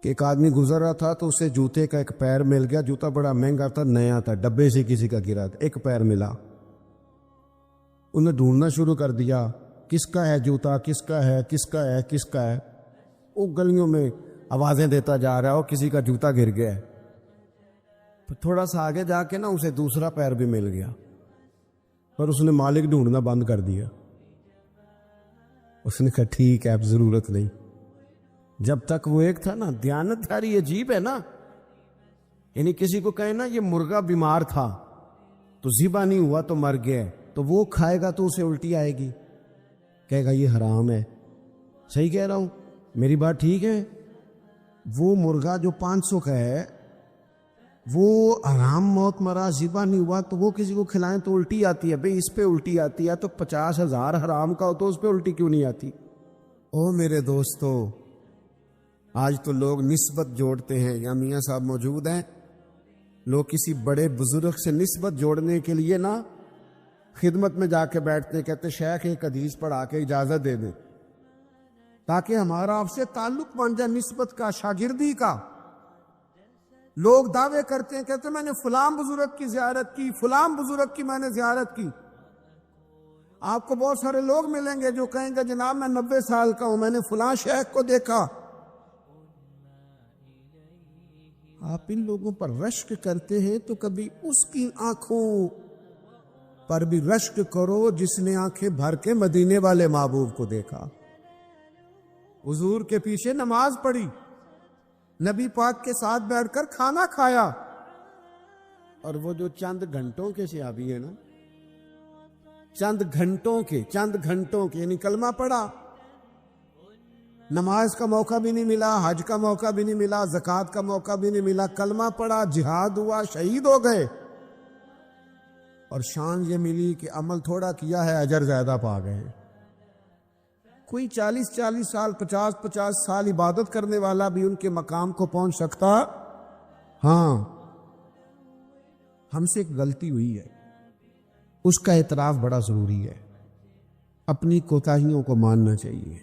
کہ ایک آدمی گزر رہا تھا تو اسے جوتے کا ایک پیر مل گیا. جوتا بڑا مہنگا تھا, نیا تھا, ڈبے سے کسی کا گرا تھا, ایک پیر ملا. انہیں ڈھونڈنا شروع کر دیا, کس کا ہے جوتا, کس کا ہے, کس کا ہے, کس کا ہے. وہ گلیوں میں آوازیں دیتا جا رہا ہے, اور کسی کا جوتا گر گیا ہے. پھر تھوڑا سا آگے جا کے نا اسے دوسرا پیر بھی مل گیا, پر اس نے مالک ڈھونڈنا بند کر دیا. اس نے کہا ٹھیک ہے اب ضرورت نہیں. جب تک وہ ایک تھا نا, دیانتداری عجیب ہے نا. یعنی کسی کو کہے نا یہ مرغا بیمار تھا تو ذبح نہیں ہوا تو مر گیا, تو وہ کھائے گا تو اسے الٹی آئے گی, کہے گا یہ حرام ہے. صحیح کہہ رہا ہوں, میری بات ٹھیک ہے. وہ مرغا جو 500 کا ہے وہ حرام موت مرا, ذبح نہیں ہوا, تو وہ کسی کو کھلائیں تو الٹی آتی ہے. بھئی اس پہ الٹی آتی ہے تو 50,000 حرام کا ہو تو اس پہ الٹی کیوں نہیں آتی؟ او میرے دوستو, آج تو لوگ نسبت جوڑتے ہیں. یا میاں صاحب موجود ہیں, لوگ کسی بڑے بزرگ سے نسبت جوڑنے کے لیے نا خدمت میں جا کے بیٹھتے ہیں, کہتے شیخ ایک حدیث پڑھا کے اجازت دے دیں تاکہ ہمارا آپ سے تعلق بن جائے, نسبت کا, شاگردی کا. لوگ دعوے کرتے ہیں, کہتے ہیں میں نے فلاں بزرگ کی زیارت کی, فلاں بزرگ کی میں نے زیارت کی. آپ کو بہت سارے لوگ ملیں گے جو کہیں گے جناب میں 90 سال کا ہوں, میں نے فلاں شیخ کو دیکھا. آپ ان لوگوں پر رشک کرتے ہیں تو کبھی اس کی آنکھوں پر بھی رشک کرو جس نے آنکھیں بھر کے مدینے والے محبوب کو دیکھا, حضور کے پیچھے نماز پڑھی, نبی پاک کے ساتھ بیٹھ کر کھانا کھایا. اور وہ جو چند گھنٹوں کے صحابی ہیں نا, چند گھنٹوں کے یعنی کلمہ پڑھا, نماز کا موقع بھی نہیں ملا, حج کا موقع بھی نہیں ملا, زکوٰۃ کا موقع بھی نہیں ملا, کلمہ پڑھا, جہاد ہوا, شہید ہو گئے. اور شان یہ ملی کہ عمل تھوڑا کیا ہے, اجر زیادہ پا گئے. کوئی 40 سال 50 سال عبادت کرنے والا بھی ان کے مقام کو پہنچ سکتا. ہاں, ہم سے ایک غلطی ہوئی ہے, اس کا اعتراف بڑا ضروری ہے. اپنی کوتاہیوں کو ماننا چاہیے.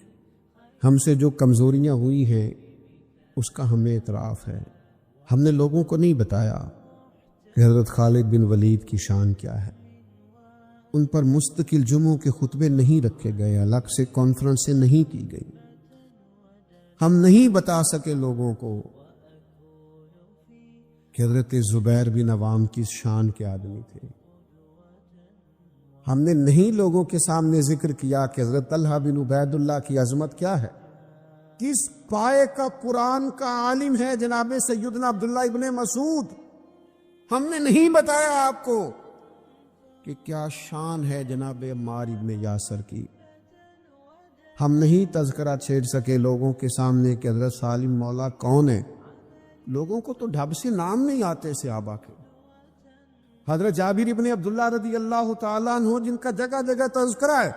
ہم سے جو کمزوریاں ہوئی ہیں اس کا ہمیں اعتراف ہے. ہم نے لوگوں کو نہیں بتایا کہ حضرت خالد بن ولید کی شان کیا ہے. ان پر مستقل جمعوں کے خطبے نہیں رکھے گئے, الگ سے کانفرنسیں نہیں کی گئی. ہم نہیں بتا سکے لوگوں کو کہ حضرت زبیر بن عوام کی شان کے آدمی تھے. ہم نے نہیں لوگوں کے سامنے ذکر کیا کہ حضرت طلحہ بن عبید اللہ کی عظمت کیا ہے, کس پائے کا قرآن کا عالم ہے جناب سیدنا عبداللہ ابن مسعود. ہم نے نہیں بتایا آپ کو کہ کیا شان ہے جناب عمار ابن یاسر کی. ہم نہیں تذکرہ چھیڑ سکے لوگوں کے سامنے کہ حضرت سالم مولا کون ہے. لوگوں کو تو ڈھب سے نام نہیں آتے صحابہ کے. حضرت جابر ابن عبداللہ رضی اللہ تعالیٰ عنہ جن کا جگہ جگہ تذکرہ ہے,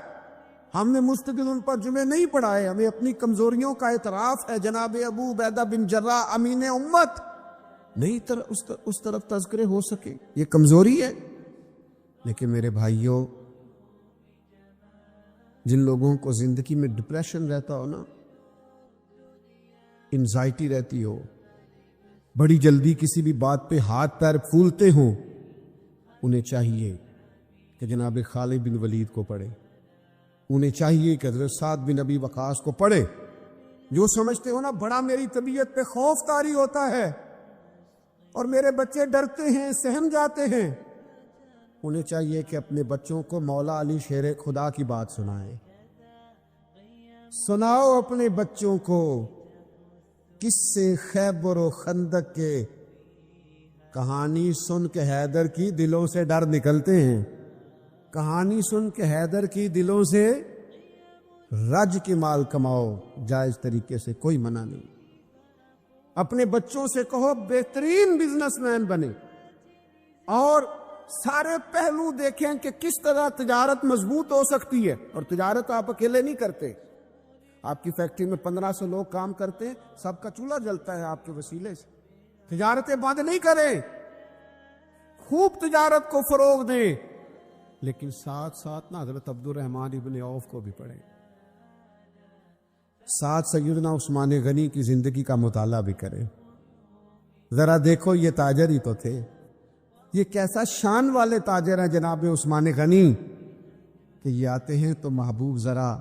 ہم نے مستقل ان پر جمعے نہیں پڑھائے. ہمیں اپنی کمزوریوں کا اعتراف ہے. جناب ابو عبیدہ بن جراح امین امت, نہیں اس طرف تذکرے ہو سکے, یہ کمزوری ہے. لیکن میرے بھائیوں, جن لوگوں کو زندگی میں ڈپریشن رہتا ہو نا, انزائٹی رہتی ہو, بڑی جلدی کسی بھی بات پہ ہاتھ پیر پھولتے ہوں, انہیں چاہیے کہ جناب خالد بن ولید کو پڑھے. انہیں چاہیے کہ حضرت سعد بن ابی وقاص کو پڑھے. جو سمجھتے ہو نا بڑا میری طبیعت پہ خوف طاری ہوتا ہے اور میرے بچے ڈرتے ہیں, سہم جاتے ہیں, انہیں چاہیے کہ اپنے بچوں کو مولا علی شیر خدا کی بات سنائیں. سناؤ اپنے بچوں کو قصے خیبر و خندق کے. کہانی سن کے حیدر کی دلوں سے ڈر نکلتے ہیں. کہانی سن کے حیدر کی دلوں سے رج کے مال کماؤ جائز طریقے سے, کوئی منع نہیں. اپنے بچوں سے کہو بہترین بزنس مین بنے اور سارے پہلو دیکھیں کہ کس طرح تجارت مضبوط ہو سکتی ہے. اور تجارت آپ اکیلے نہیں کرتے. آپ کی فیکٹری میں 1500 لوگ کام کرتے ہیں, سب کا چولہا جلتا ہے آپ کے وسیلے سے. تجارتیں بند نہیں کریں, خوب تجارت کو فروغ دیں, لیکن ساتھ ساتھ نا حضرت عبد الرحمن ابن عوف کو بھی پڑھیں. ساتھ سیدنا عثمان غنی کی زندگی کا مطالعہ بھی کریں. ذرا دیکھو یہ تاجر ہی تو تھے. یہ کیسا شان والے تاجر ہیں جناب عثمان غنی کہ یہ آتے ہیں تو محبوب ذرا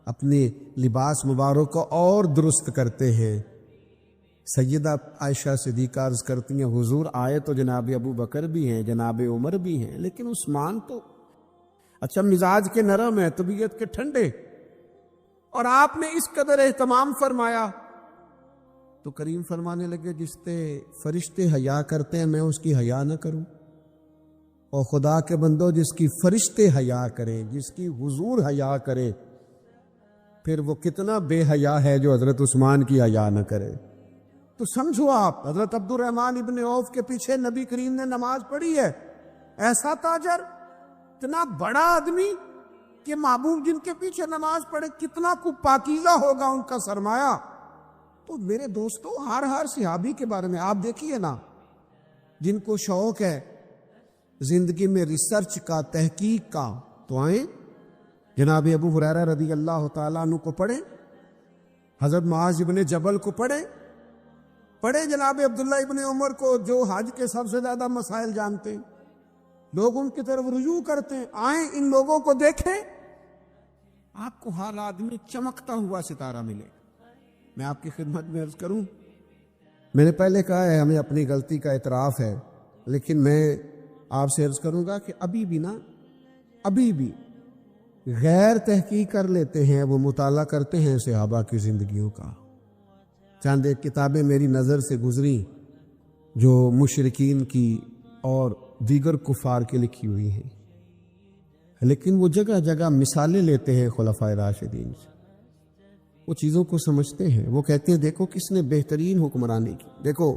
اپنے لباس مبارک کو اور درست کرتے ہیں. سیدہ عائشہ صدیقہ عرض کرتی ہیں حضور آئے تو جناب ابو بکر بھی ہیں، جناب عمر بھی ہیں، لیکن عثمان تو اچھا مزاج کے نرم ہے، طبیعت کے ٹھنڈے، اور آپ نے اس قدر اہتمام فرمایا. تو کریم فرمانے لگے جس سے فرشتے حیا کرتے ہیں میں اس کی حیا نہ کروں؟ اور خدا کے بندو جس کی فرشتے حیا کریں، جس کی حضور حیا کرے، پھر وہ کتنا بے حیا ہے جو حضرت عثمان کی حیا نہ کرے. تو سمجھو آپ حضرت عبد الرحمن ابن عوف کے پیچھے نبی کریم نے نماز پڑھی ہے. ایسا تاجر، اتنا بڑا آدمی کہ محبوب جن کے پیچھے نماز پڑھے کتنا کو پاکیزہ ہوگا ان کا سرمایہ. تو میرے دوستو ہر صحابی کے بارے میں آپ دیکھیے نا، جن کو شوق ہے زندگی میں ریسرچ کا، تحقیق کا، تو آئیں جناب ابو ہریرہ رضی اللہ تعالیٰ عنہ کو پڑھیں، حضرت معاذ ابن جبل کو پڑھیں جناب عبداللہ ابن عمر کو جو حج کے سب سے زیادہ مسائل جانتے ہیں، لوگ ان کی طرف رجوع کرتے ہیں. آئیں ان لوگوں کو دیکھیں، آپ کو ہر آدمی چمکتا ہوا ستارہ ملے. میں آپ کی خدمت میں عرض کروں، میں نے پہلے کہا ہے ہمیں اپنی غلطی کا اعتراف ہے، لیکن میں آپ سے عرض کروں گا کہ ابھی بھی غیر تحقیق کر لیتے ہیں، وہ مطالعہ کرتے ہیں صحابہ کی زندگیوں کا. چند ایک کتابیں میری نظر سے گزری جو مشرکین کی اور دیگر کفار کی لکھی ہوئی ہیں، لیکن وہ جگہ جگہ مثالیں لیتے ہیں خلفائے راشدین سے، وہ چیزوں کو سمجھتے ہیں. وہ کہتے ہیں دیکھو کس نے بہترین حکمرانی کی. دیکھو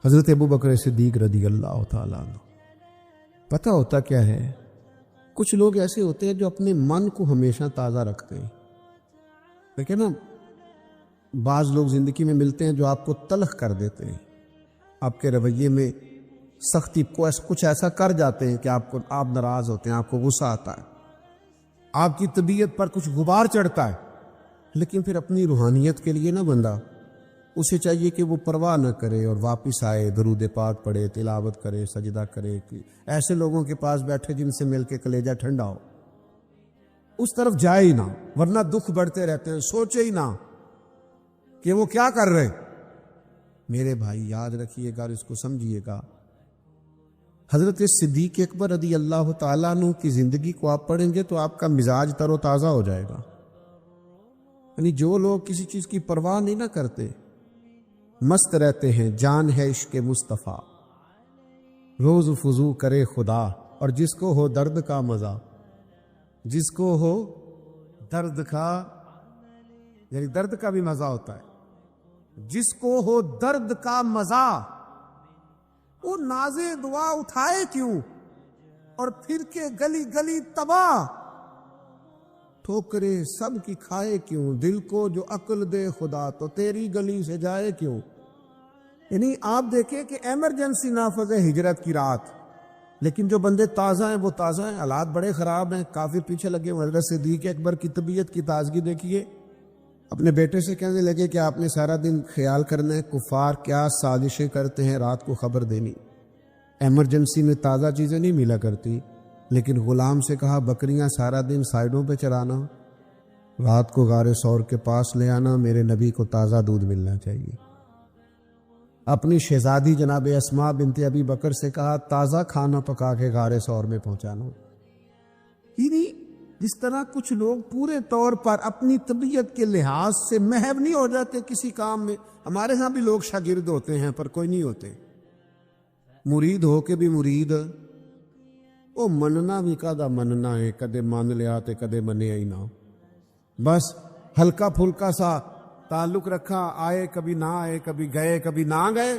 حضرت ابو بکر صدیق رضی اللہ تعالیٰ عنہ. پتہ ہوتا کیا ہے، کچھ لوگ ایسے ہوتے ہیں جو اپنے من کو ہمیشہ تازہ رکھتے ہیں. دیکھیں نا، بعض لوگ زندگی میں ملتے ہیں جو آپ کو تلخ کر دیتے ہیں، آپ کے رویے میں سختی کو کچھ ایسا کر جاتے ہیں کہ آپ ناراض ہوتے ہیں، آپ کو غصہ آتا ہے، آپ کی طبیعت پر کچھ غبار چڑھتا ہے. لیکن پھر اپنی روحانیت کے لیے نہ بندہ، اسے چاہیے کہ وہ پرواہ نہ کرے اور واپس آئے، درود پاک پڑھے، تلاوت کرے، سجدہ کرے. کہ ایسے لوگوں کے پاس بیٹھے جن سے مل کے کلیجہ ٹھنڈا ہو، اس طرف جائے ہی نہ، ورنہ دکھ بڑھتے رہتے ہیں. سوچے ہی نہ کہ وہ کیا کر رہے. میرے بھائی یاد رکھیے گا اور اس کو سمجھیے گا، حضرت صدیق اکبر رضی اللہ تعالیٰ عنہ کی زندگی کو آپ پڑھیں گے تو آپ کا مزاج تر و تازہ ہو جائے گا. یعنی جو لوگ کسی چیز کی پرواہ نہیں نہ کرتے، مست رہتے ہیں، جان ہے عشق مصطفیٰ، روز فضو کرے خدا. اور جس کو ہو درد کا مزہ، جس کو ہو درد کا، یعنی درد کا بھی مزہ ہوتا ہے، جس کو ہو درد کا مزہ، وہ نازے دعا اٹھائے کیوں اور پھر کے گلی گلی تباہ، ٹھوکرے سب کی کھائے کیوں، دل کو جو عقل دے خدا تو تیری گلی سے جائے کیوں. یعنی آپ دیکھیں کہ ایمرجنسی نافذ ہے ہجرت کی رات، لیکن جو بندے تازہ ہیں وہ تازہ ہیں. حالات بڑے خراب ہیں، کافی پیچھے لگے. حضرت صدیق اکبر کی طبیعت کی تازگی دیکھیے. اپنے بیٹے سے کہنے لگے کہ آپ نے سارا دن خیال کرنا ہے کفار کیا سازشیں کرتے ہیں، رات کو خبر دینی. ایمرجنسی میں تازہ چیزیں نہیں ملا کرتی، لیکن غلام سے کہا بکریاں سارا دن سائیڈوں پہ چرانا، رات کو غار ثور کے پاس لے آنا، میرے نبی کو تازہ دودھ ملنا چاہیے. اپنی شہزادی جناب اسماء بنت ابی بکر سے کہا تازہ کھانا پکا کے غار ثور میں پہنچانا. جس طرح کچھ لوگ پورے طور پر اپنی طبیعت کے لحاظ سے محو نہیں ہو جاتے کسی کام میں. ہمارے ہاں بھی لوگ شاگرد ہوتے ہیں پر کوئی نہیں ہوتے، مرید ہو کے بھی مرید. وہ مننا بھی کدا مننا ہے، کدے مان لیا تے کدے منیا ہی نہ. بس ہلکا پھلکا سا تعلق رکھا، آئے کبھی نہ آئے، کبھی گئے کبھی نہ گئے.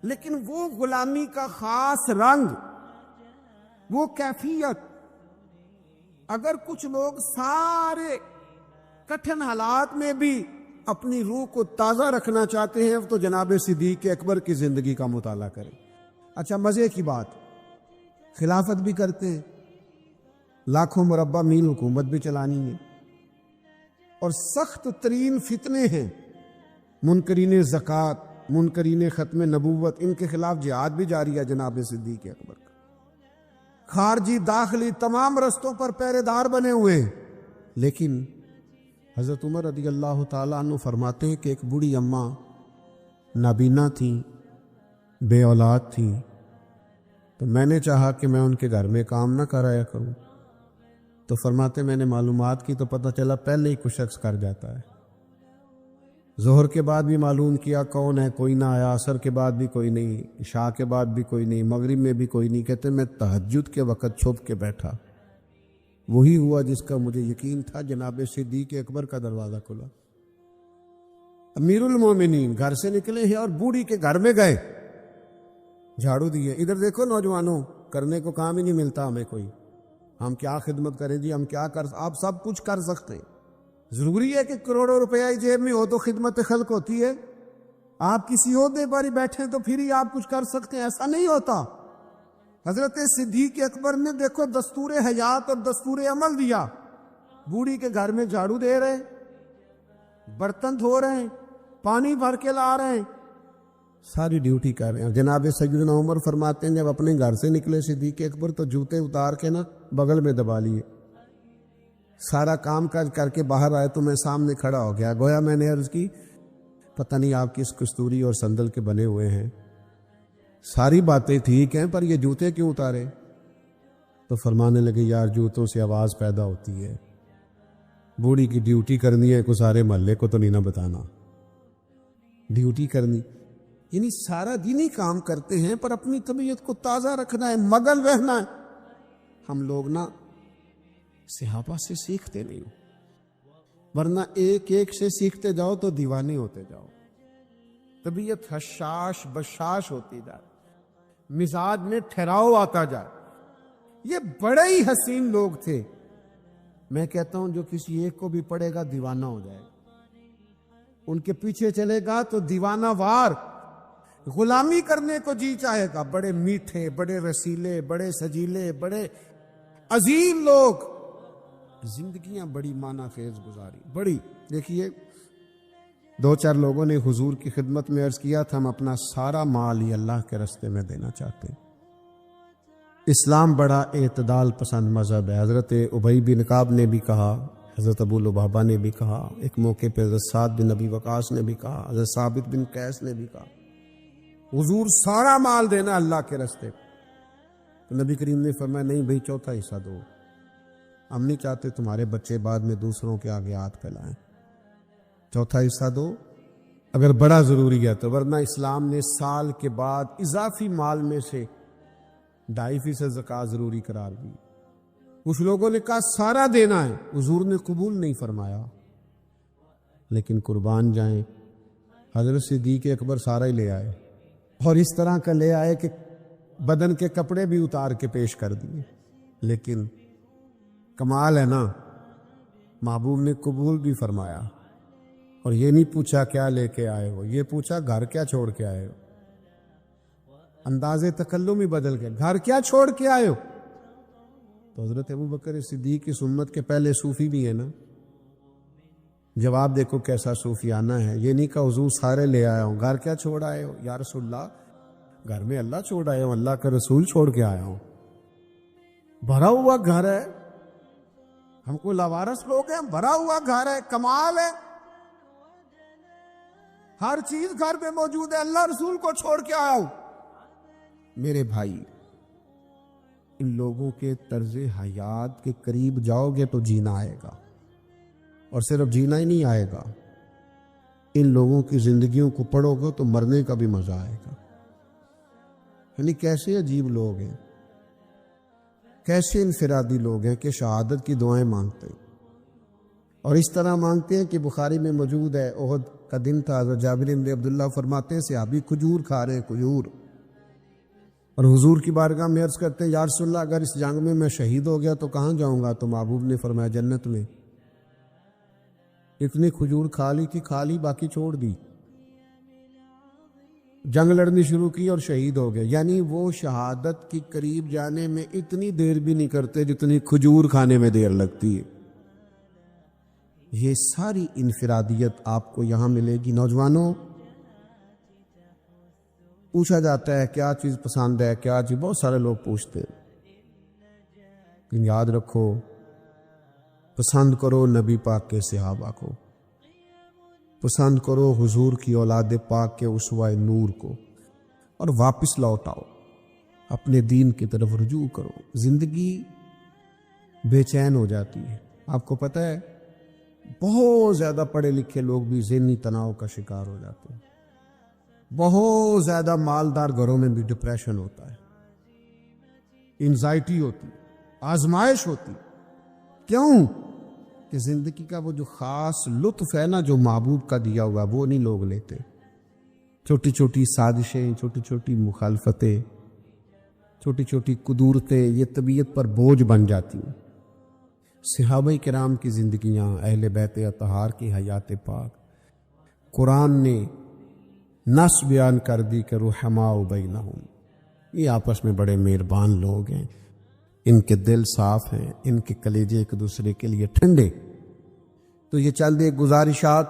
لیکن وہ غلامی کا خاص رنگ، وہ کیفیت، اگر کچھ لوگ سارے کٹھن حالات میں بھی اپنی روح کو تازہ رکھنا چاہتے ہیں تو جناب صدیق اکبر کی زندگی کا مطالعہ کریں. اچھا مزے کی بات، خلافت بھی کرتے ہیں، لاکھوں مربع میل حکومت بھی چلانی ہے، اور سخت ترین فتنے ہیں، منکرین زکوٰۃ، منکرین ختم نبوت، ان کے خلاف جہاد بھی جاری ہے جناب صدیق اکبر کا۔ خارجی داخلی تمام رستوں پر پہرے دار بنے ہوئے ہیں، لیکن حضرت عمر رضی اللہ تعالیٰ عنہ فرماتے ہیں کہ ایک بوڑھی اماں نابینا تھی، بے اولاد تھی، تو میں نے چاہا کہ میں ان کے گھر میں کام نہ کرایا کروں، تو فرماتے میں نے معلومات کی تو پتہ چلا پہلے ہی کوئی شخص کر جاتا ہے۔ ظہر کے بعد بھی معلوم کیا کون ہے، کوئی نہ آیا، عصر کے بعد بھی کوئی نہیں، عشاء کے بعد بھی کوئی نہیں، مغرب میں بھی کوئی نہیں۔ کہتے میں تہجد کے وقت چھپ کے بیٹھا، وہی ہوا جس کا مجھے یقین تھا، جناب صدیق اکبر کا دروازہ کھلا۔ امیر المومنین گھر سے نکلے ہیں اور بوڑھی کے گھر میں گئے، جھاڑو دیے۔ ادھر دیکھو نوجوانوں، کرنے کو کام ہی نہیں ملتا ہمیں کوئی، ہم کیا خدمت کریں جی، ہم کیا کر، آپ سب کچھ کر سکتے ہیں۔ ضروری ہے کہ کروڑوں روپیہ جیب میں ہو تو خدمت خلق ہوتی ہے؟ آپ کسی عہدے پر ہی بیٹھیں تو پھر ہی آپ کچھ کر سکتے ہیں؟ ایسا نہیں ہوتا۔ حضرت صدیق اکبر نے دیکھو دستور حیات اور دستور عمل دیا، بوڑھی کے گھر میں جھاڑو دے رہے ہیں، برتن دھو رہے ہیں، پانی بھر کے لا رہے ہیں، ساری ڈیوٹی کر رہے ہیں۔ جناب سیدنا عمر فرماتے ہیں جب اپنے گھر سے نکلے صدیق اکبر تو جوتے اتار کے نا بغل میں دبا لیے، سارا کام کاج کر کے باہر آئے تو میں سامنے کھڑا ہو گیا، گویا میں نے عرض کی پتہ نہیں آپ کس کستوری اور سندل کے بنے ہوئے ہیں، ساری باتیں ٹھیک ہیں پر یہ جوتے کیوں اتارے؟ تو فرمانے لگے یار جوتوں سے آواز پیدا ہوتی ہے، بوڑھی کی ڈیوٹی کرنی ہے، کو سارے محلے کو تو نہیں نہ بتانا، ڈیوٹی کرنی یعنی سارا دینی کام کرتے ہیں پر اپنی طبیعت کو تازہ رکھنا ہے، مگن رہنا ہے۔ ہم لوگ نا صحابہ سے سیکھتے نہیں، ورنہ ایک ایک سے سیکھتے جاؤ تو دیوانے ہوتے جاؤ، طبیعت حشاش بشاش ہوتی جائے، مزاج میں ٹھہراؤ آتا جائے۔ یہ بڑے ہی حسین لوگ تھے، میں کہتا ہوں جو کسی ایک کو بھی پڑھے گا دیوانہ ہو جائے گا، ان کے پیچھے چلے گا تو دیوانہ وار غلامی کرنے کو جی چاہے گا۔ بڑے میٹھے، بڑے رسیلے، بڑے سجیلے، بڑے عظیم لوگ، زندگیاں بڑی معنی خیز گزاری، بڑی۔ دیکھیے دو چار لوگوں نے حضور کی خدمت میں عرض کیا تھا ہم اپنا سارا مال ہی اللہ کے راستے میں دینا چاہتے ہیں۔ اسلام بڑا اعتدال پسند مذہب ہے۔ حضرت ابی بن کعب نے بھی کہا، حضرت ابو لبابہ نے بھی کہا، ایک موقع پہ حضرت سعد بن ابی وقاص نے بھی کہا، حضرت ثابت بن قیس نے بھی کہا حضور سارا مال دینا اللہ کے راستے۔ تو نبی کریم نے فرمایا نہیں بھائی چوتھا حصہ دو، ہم نہیں چاہتے تمہارے بچے بعد میں دوسروں کے آگے ہاتھ پھیلائیں، چوتھا حصہ دو اگر بڑا ضروری ہے تو، ورنہ اسلام نے سال کے بعد اضافی مال میں سے 2.5% زکوٰۃ ضروری قرار دی۔ کچھ لوگوں نے کہا سارا دینا ہے، حضور نے قبول نہیں فرمایا، لیکن قربان جائیں حضرت صدیق اکبر سارا ہی لے آئے، اور اس طرح کا لے آئے کہ بدن کے کپڑے بھی اتار کے پیش کر دیے۔ لیکن کمال ہے نا، محبوب نے قبول بھی فرمایا، اور یہ نہیں پوچھا کیا لے کے آئے ہو، یہ پوچھا گھر کیا چھوڑ کے آئے ہو۔ انداز تکلم ہی بدل گئے، گھر کیا چھوڑ کے آئے ہو؟ تو حضرت ابوبکر صدیق کی سنت کے پہلے صوفی بھی ہیں نا، جواب دیکھو کیسا صوفیانہ ہے۔ یہ نہیں کہ حضور سارے لے آیا ہوں، گھر کیا چھوڑ آئے ہو؟ یا رسول اللہ گھر میں اللہ چھوڑ آئے ہوں، اللہ کا رسول چھوڑ کے آیا ہوں، بھرا ہوا گھر ہے، ہم کو لاوارث لوگ ہیں، بھرا ہوا گھر ہے، کمال ہے، ہر چیز گھر میں موجود ہے، اللہ رسول کو چھوڑ کے آیا ہوں۔ میرے بھائی ان لوگوں کے طرز حیات کے قریب جاؤ گے تو جینا آئے گا، اور صرف جینا ہی نہیں آئے گا، ان لوگوں کی زندگیوں کو پڑھو گے تو مرنے کا بھی مزہ آئے گا۔ یعنی کیسے عجیب لوگ ہیں، کیسے انفرادی لوگ ہیں کہ شہادت کی دعائیں مانگتے ہیں، اور اس طرح مانگتے ہیں کہ بخاری میں موجود ہے احد کا دن تھا، حضرت جابر بن عبداللہ فرماتے ہیں صحابی کھجور کھا رہے ہیں، کھجور، اور حضور کی بارگاہ میں عرض کرتے ہیں یا رسول اللہ اگر اس جنگ میں میں شہید ہو گیا تو کہاں جاؤں گا؟ تو محبوب نے فرمایا جنت میں۔ اتنی کھجور کھا لی تھی، کھا لی باقی چھوڑ دی، جنگ لڑنی شروع کی اور شہید ہو گئے۔ یعنی وہ شہادت کی قریب جانے میں اتنی دیر بھی نہیں کرتے جتنی کھجور کھانے میں دیر لگتی ہے۔ یہ ساری انفرادیت آپ کو یہاں ملے گی۔ نوجوانوں، پوچھا جاتا ہے کیا چیز پسند ہے، کیا چیز، بہت سارے لوگ پوچھتے ہیں، لیکن یاد رکھو پسند کرو نبی پاک کے صحابہ کو، پسند کرو حضور کی اولاد پاک کے اسوہ نور کو، اور واپس لوٹ آؤ، اپنے دین کی طرف رجوع کرو۔ زندگی بے چین ہو جاتی ہے۔ آپ کو پتہ ہے بہت زیادہ پڑھے لکھے لوگ بھی ذہنی تناؤ کا شکار ہو جاتے ہیں، بہت زیادہ مالدار گھروں میں بھی ڈپریشن ہوتا ہے، انزائٹی ہوتی، آزمائش ہوتی۔ کیوں؟ کہ زندگی کا وہ جو خاص لطف ہے نا جو محبوب کا دیا ہوا، وہ نہیں لوگ لیتے۔ چھوٹی چھوٹی سازشیں، چھوٹی چھوٹی مخالفتیں، چھوٹی چھوٹی قدورتیں یہ طبیعت پر بوجھ بن جاتی ہیں۔ صحابہ کرام کی زندگیاں، اہل بیت اطہار کی حیات پاک، قرآن نے نص بیان کر دی کہ رحماء بینہم، یہ آپس میں بڑے مہربان لوگ ہیں، ان کے دل صاف ہیں، ان کے کلیجے ایک دوسرے کے لیے ٹھنڈے۔ تو یہ چند ایک گزارشات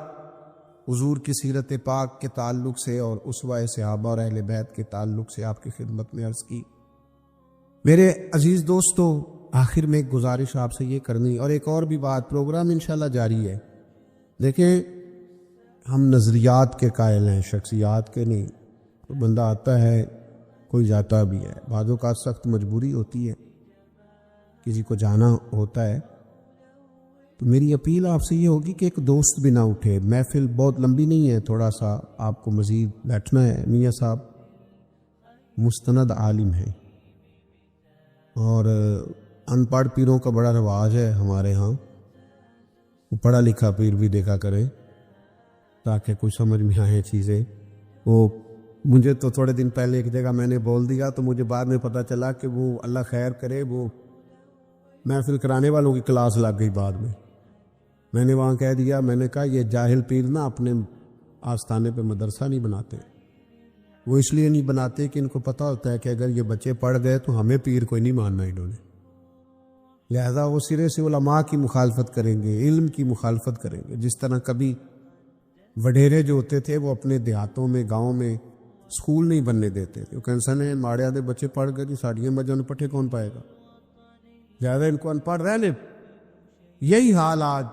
حضور کی سیرت پاک کے تعلق سے اور اسوہ صحابہ اور اہل بیت کے تعلق سے آپ کی خدمت میں عرض کی۔ میرے عزیز دوستو، آخر میں ایک گزارش آپ سے یہ کرنی، اور ایک اور بھی بات، پروگرام انشاءاللہ جاری ہے۔ دیکھیں ہم نظریات کے قائل ہیں، شخصیات کے نہیں۔ کوئی بندہ آتا ہے، کوئی جاتا بھی ہے، بعضوں کا سخت مجبوری ہوتی ہے، کسی کو جانا ہوتا ہے، تو میری اپیل آپ سے یہ ہوگی کہ ایک دوست بھی نہ اٹھے۔ محفل بہت لمبی نہیں ہے، تھوڑا سا آپ کو مزید بیٹھنا ہے۔ میاں صاحب مستند عالم ہیں، اور ان پڑھ پیروں کا بڑا رواج ہے ہمارے ہاں، پڑھا لکھا پیر بھی دیکھا کرے تاکہ کچھ سمجھ میں آئیں چیزیں۔ وہ مجھے تو تھوڑے دن پہلے ایک جگہ میں نے بول دیا، تو مجھے بعد میں پتہ چلا کہ وہ اللہ خیر کرے، وہ محفل کرانے والوں کی کلاس لگ گئی۔ بعد میں نے وہاں کہہ دیا، میں نے کہا یہ جاہل پیر نا اپنے آستانے پہ مدرسہ نہیں بناتے، وہ اس لیے نہیں بناتے کہ ان کو پتہ ہوتا ہے کہ اگر یہ بچے پڑھ گئے تو ہمیں پیر کوئی نہیں ماننا انہوں نے، لہذا وہ سرے سے علماء کی مخالفت کریں گے، علم کی مخالفت کریں گے۔ جس طرح کبھی وڈیرے جو ہوتے تھے وہ اپنے دیہاتوں میں، گاؤں میں سکول نہیں بننے دیتے تھے، وہ کینسن ہے ماڑے دے بچے پڑھ گئے جی ساڑیاں بجن پٹھے کون پائے گا، زیادہ ان کو ان پڑھ رہنے۔ یہی حال آج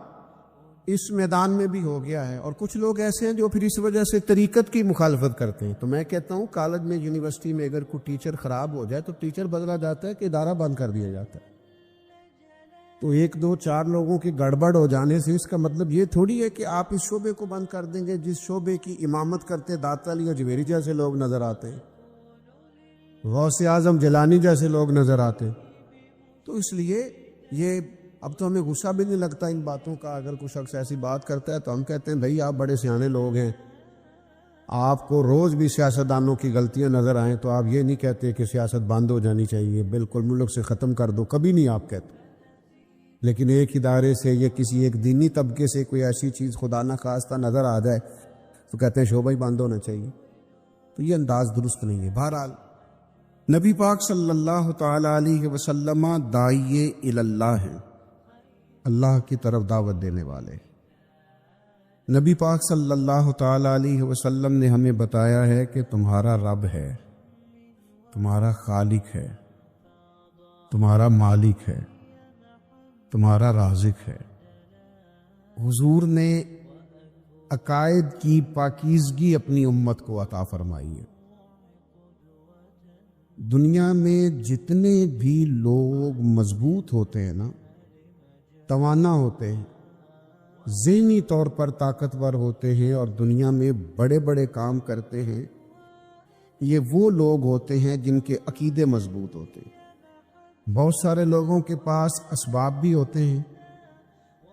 اس میدان میں بھی ہو گیا ہے، اور کچھ لوگ ایسے ہیں جو پھر اس وجہ سے طریقت کی مخالفت کرتے ہیں۔ تو میں کہتا ہوں کالج میں، یونیورسٹی میں اگر کوئی ٹیچر خراب ہو جائے تو ٹیچر بدلا جاتا ہے کہ ادارہ بند کر دیا جاتا ہے۔ تو ایک دو چار لوگوں کی گڑبڑ ہو جانے سے اس کا مطلب یہ تھوڑی ہے کہ آپ اس شعبے کو بند کر دیں گے جس شعبے کی امامت کرتے داتا علی اجمیری جیسے لوگ نظر آتے ہیں، غوث اعظم جیلانی جیسے لوگ نظر آتے۔ تو اس لیے یہ اب تو ہمیں غصہ بھی نہیں لگتا ان باتوں کا۔ اگر کوئی شخص ایسی بات کرتا ہے تو ہم کہتے ہیں بھائی آپ بڑے سیانے لوگ ہیں، آپ کو روز بھی سیاستدانوں کی غلطیاں نظر آئیں تو آپ یہ نہیں کہتے کہ سیاست بند ہو جانی چاہیے، بالکل ملک سے ختم کر دو، کبھی نہیں آپ کہتے۔ لیکن ایک ادارے سے یا کسی ایک دینی طبقے سے کوئی ایسی چیز خدا نخواستہ نظر آ جائے تو کہتے ہیں شعبہ ہی بند ہونا چاہیے، تو یہ انداز درست نہیں ہے۔ بہرحال نبی پاک صلی اللہ تعالی علیہ وسلم داعی اللہ ہیں، اللہ کی طرف دعوت دینے والے۔ نبی پاک صلی اللہ تعالی علیہ وسلم نے ہمیں بتایا ہے کہ تمہارا رب ہے، تمہارا خالق ہے، تمہارا مالک ہے، تمہارا رازق ہے۔ حضور نے عقائد کی پاکیزگی اپنی امت کو عطا فرمائی ہے۔ دنیا میں جتنے بھی لوگ مضبوط ہوتے ہیں نا، توانا ہوتے ہیں، ذہنی طور پر طاقتور ہوتے ہیں اور دنیا میں بڑے بڑے کام کرتے ہیں، یہ وہ لوگ ہوتے ہیں جن کے عقیدے مضبوط ہوتے ہیں۔ بہت سارے لوگوں کے پاس اسباب بھی ہوتے ہیں،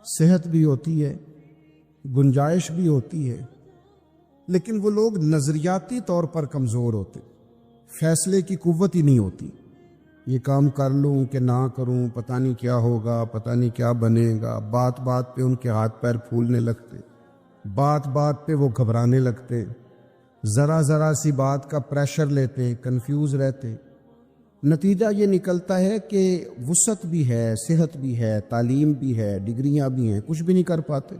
صحت بھی ہوتی ہے، گنجائش بھی ہوتی ہے، لیکن وہ لوگ نظریاتی طور پر کمزور ہوتے، فیصلے کی قوت ہی نہیں ہوتی۔ یہ کام کر لوں کہ نہ کروں، پتہ نہیں کیا ہوگا، پتہ نہیں کیا بنے گا، بات بات پہ ان کے ہاتھ پیر پھولنے لگتے، بات بات پہ وہ گھبرانے لگتے، ذرا ذرا سی بات کا پریشر لیتے، کنفیوز رہتے۔ نتیجہ یہ نکلتا ہے کہ وسعت بھی ہے، صحت بھی ہے، تعلیم بھی ہے، ڈگریاں بھی ہیں، کچھ بھی نہیں کر پاتے۔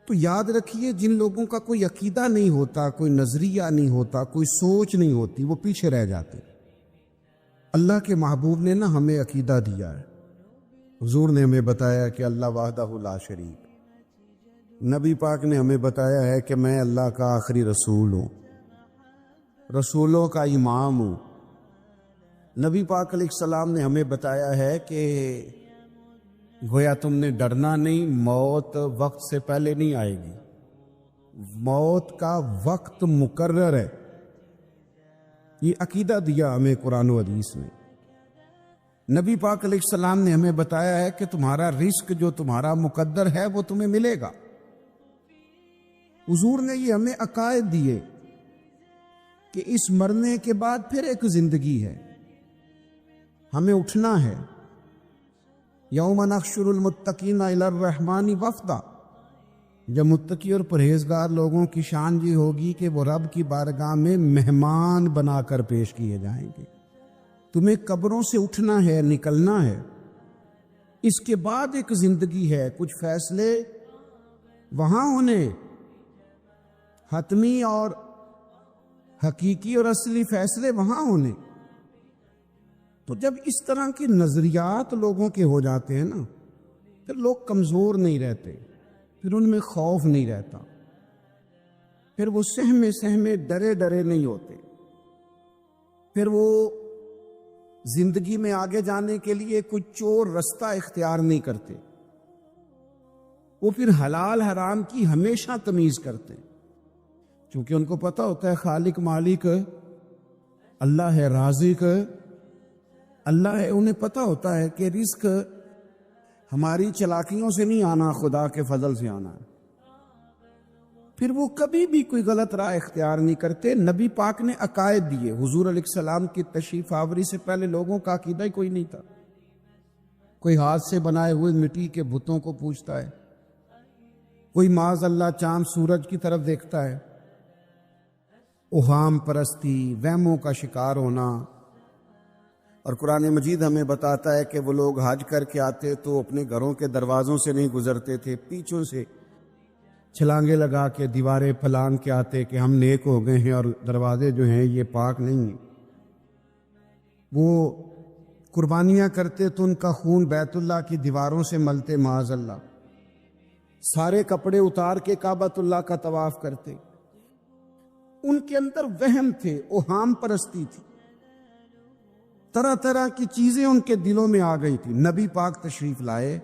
تو یاد رکھیے جن لوگوں کا کوئی عقیدہ نہیں ہوتا، کوئی نظریہ نہیں ہوتا، کوئی سوچ نہیں ہوتی، وہ پیچھے رہ جاتے۔ اللہ کے محبوب نے نا ہمیں عقیدہ دیا ہے۔ حضور نے ہمیں بتایا کہ اللہ وحدہ لا شریک، نبی پاک نے ہمیں بتایا ہے کہ میں اللہ کا آخری رسول ہوں، رسولوں کا امام ہوں۔ نبی پاک علیہ السلام نے ہمیں بتایا ہے کہ گویا تم نے ڈرنا نہیں، موت وقت سے پہلے نہیں آئے گی، موت کا وقت مقرر ہے۔ یہ عقیدہ دیا ہمیں قرآن و حدیث نے۔ نبی پاک علیہ السلام نے ہمیں بتایا ہے کہ تمہارا رزق جو تمہارا مقدر ہے وہ تمہیں ملے گا۔ حضور نے یہ ہمیں عقائد دیے کہ اس مرنے کے بعد پھر ایک زندگی ہے، ہمیں اٹھنا ہے۔ یوم نحشر المتقین الی الرحمن وفدا، جب متقی اور پرہیزگار لوگوں کی شان یہ ہوگی کہ وہ رب کی بارگاہ میں مہمان بنا کر پیش کیے جائیں گے۔ تمہیں قبروں سے اٹھنا ہے، نکلنا ہے، اس کے بعد ایک زندگی ہے، کچھ فیصلے وہاں ہونے، حتمی اور حقیقی اور اصلی فیصلے وہاں ہونے۔ تو جب اس طرح کے نظریات لوگوں کے ہو جاتے ہیں نا، پھر لوگ کمزور نہیں رہتے، پھر ان میں خوف نہیں رہتا، پھر وہ سہمے ڈرے نہیں ہوتے، پھر وہ زندگی میں آگے جانے کے لیے کوئی چور رستہ اختیار نہیں کرتے، وہ پھر حلال حرام کی ہمیشہ تمیز کرتے، چونکہ ان کو پتہ ہوتا ہے خالق مالک اللہ ہے، رازق اللہ ہے۔ انہیں پتہ ہوتا ہے کہ رزق ہماری چلاکیوں سے نہیں آنا، خدا کے فضل سے آنا ہے، پھر وہ کبھی بھی کوئی غلط راہ اختیار نہیں کرتے۔ نبی پاک نے عقائد دیے۔ حضور علیہ السلام کی تشریف آوری سے پہلے لوگوں کا عقیدہ ہی کوئی نہیں تھا۔ کوئی ہاتھ سے بنائے ہوئے مٹی کے بتوں کو پوجتا ہے، کوئی معاذ اللہ چاند سورج کی طرف دیکھتا ہے۔ اوہام پرستی، وہموں کا شکار ہونا۔ اور قرآن مجید ہمیں بتاتا ہے کہ وہ لوگ حج کر کے آتے تو اپنے گھروں کے دروازوں سے نہیں گزرتے تھے، پیچھوں سے چھلانگے لگا کے دیواریں پھلانگ کے آتے کہ ہم نیک ہو گئے ہیں، اور دروازے جو ہیں یہ پاک نہیں ہیں۔ وہ قربانیاں کرتے تو ان کا خون بیت اللہ کی دیواروں سے ملتے معاذ اللہ، سارے کپڑے اتار کے کعبۃ اللہ کا طواف کرتے۔ ان کے اندر وہم تھے، اوہام پرستی تھی، طرح طرح کی چیزیں ان کے دلوں میں آ گئی تھی۔ نبی پاک تشریف لائے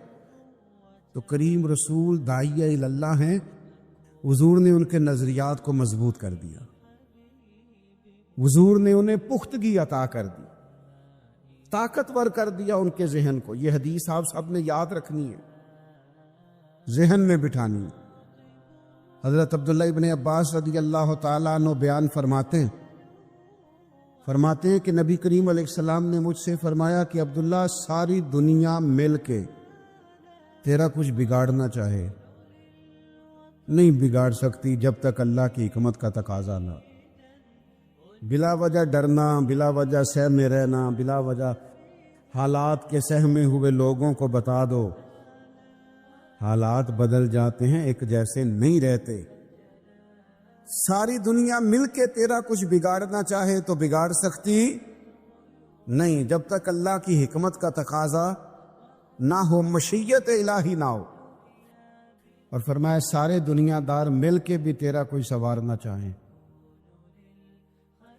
تو کریم رسول داعیہ اللہ ہیں، حضور نے ان کے نظریات کو مضبوط کر دیا، حضور نے انہیں پختگی عطا کر دی، طاقتور کر دیا ان کے ذہن کو۔ یہ حدیث آپ سب نے یاد رکھنی ہے، ذہن میں بٹھانی ہے۔ حضرت عبداللہ ابن عباس رضی اللہ تعالیٰ عنہ بیان فرماتے ہیں کہ نبی کریم علیہ السلام نے مجھ سے فرمایا کہ عبداللہ، ساری دنیا مل کے تیرا کچھ بگاڑنا چاہے نہیں بگاڑ سکتی جب تک اللہ کی حکمت کا تقاضا نہ۔ بلا وجہ ڈرنا، بلا وجہ سہ میں رہنا، بلا وجہ حالات کے سہمے ہوئے لوگوں کو بتا دو، حالات بدل جاتے ہیں، ایک جیسے نہیں رہتے۔ ساری دنیا مل کے تیرا کچھ بگاڑنا چاہے تو بگاڑ سکتی نہیں جب تک اللہ کی حکمت کا تقاضا نہ ہو، مشیت الہی نہ ہو۔ اور فرمایا سارے دنیا دار مل کے بھی تیرا کوئی سنوارنا چاہیں،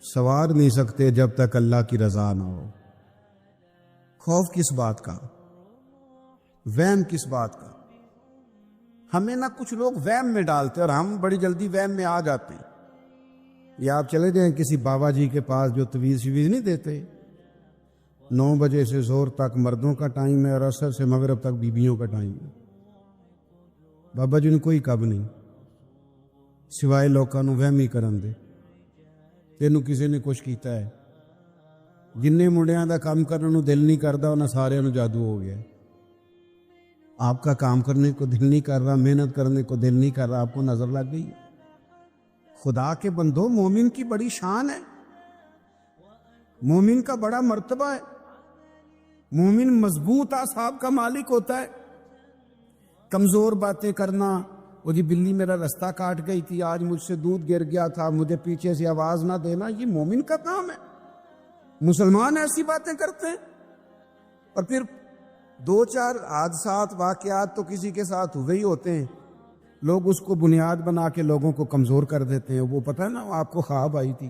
سنوار نہیں سکتے جب تک اللہ کی رضا نہ ہو۔ خوف کس بات کا، وہم کس بات کا؟ ہمیں نہ کچھ لوگ وہم میں ڈالتے اور ہم بڑی جلدی وہم میں آ جاتے ہیں۔ یا آپ چلے جائیں کسی بابا جی کے پاس جو تویز شویز نہیں دیتے، 9 بجے سے زور تک مردوں کا ٹائم ہے اور عصر سے مغرب تک بیویوں کا ٹائم ہے۔ بابا جی نے کوئی کب نہیں، سوائے لوگوں نو وہم ہی کرن دے، تینوں کسی نے کچھ کیتا ہے۔ جننے منڈیاں دا کام کرنے نو دل نہیں کردا انہاں سارے نو جادو ہو گیا۔ آپ کا کام کرنے کو دل نہیں کر رہا، محنت کرنے کو دل نہیں کر رہا، آپ کو نظر لگ گئی۔ خدا کے بندو، مومن کی بڑی شان ہے، مومن کا بڑا مرتبہ ہے، مومن مضبوط اعصاب کا مالک ہوتا ہے۔ کمزور باتیں کرنا، وہ جی بلی میرا رستہ کاٹ گئی تھی، آج مجھ سے دودھ گر گیا تھا، مجھے پیچھے سے آواز نہ دینا، یہ مومن کا کام ہے؟ مسلمان ایسی باتیں کرتے ہیں؟ اور پھر 2-4 حادثات واقعات تو کسی کے ساتھ ہوئے ہی ہوتے ہیں، لوگ اس کو بنیاد بنا کے لوگوں کو کمزور کر دیتے ہیں۔ وہ پتہ ہے نا، آپ کو خواب آئی تھی،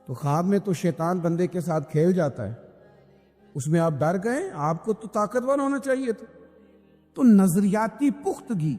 تو خواب میں تو شیطان بندے کے ساتھ کھیل جاتا ہے، اس میں آپ ڈر گئے، آپ کو تو طاقتور ہونا چاہیے تھا۔ تو نظریاتی پختگی